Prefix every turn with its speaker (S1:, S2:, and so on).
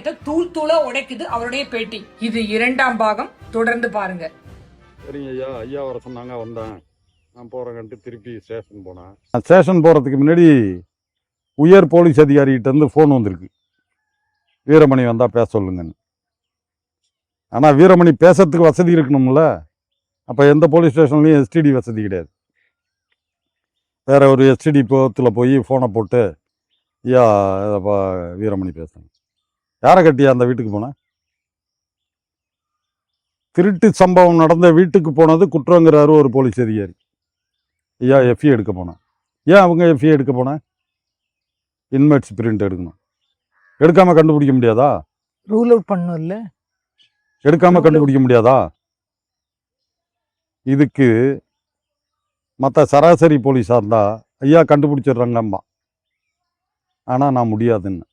S1: சமுதாயத்தை தூள் தூளா உடைக்குது அவருடைய பேட்டி. இது 2ஆம் பாகம், தொடர்ந்து பாருங்க.
S2: சரிங்க ஐயா, ஐயா வர சொன்னாங்க, வந்தேன். நான் போறேன்ட்டு திருப்பி ஸ்டேஷன் போனேன். ஸ்டேஷன் போறதுக்கு முன்னாடி உயர் போலீஸ் அதிகாரிகிட்ட இருந்து ஃபோன் வந்திருக்கு, வீரமணி வந்தா பேச சொல்லுங்கன்னு. ஆனா வீரமணி பேசுறதுக்கு வசதி இருக்கணும்ல. அப்ப எந்த போலீஸ் ஸ்டேஷன்லயும் எஸ்டிடி வசதி கிடையாது. வேற ஒரு எஸ்டிடி போத்தில் போய் ஃபோனை போட்டு, ஐயா வீரமணி பேசுறேன். யாரை கட்டியா அந்த வீட்டுக்கு போன? திருட்டு சம்பவம் நடந்த வீட்டுக்கு போனது குற்றங்கிறாரு ஒரு போலீஸ் அதிகாரி. ஐயா எஃப்ஐ எடுக்க போனேன். ஏன் அவங்க எஃப்ஐ எடுக்க போனேன்? இன்மேட்ஸ் பிரிண்ட் எடுக்கணும். எடுக்காம கண்டுபிடிக்க முடியாதா?
S3: ரூல் அவுட் பண்ணும் இல்ல,
S2: எடுக்காம கண்டுபிடிக்க முடியாதா? இதுக்கு மற்ற சராசரி போலீஸாக இருந்தால் ஐயா கண்டுபிடிச்சிடுறாங்கம்மா. ஆனால் நான் முடியாதுன்னு.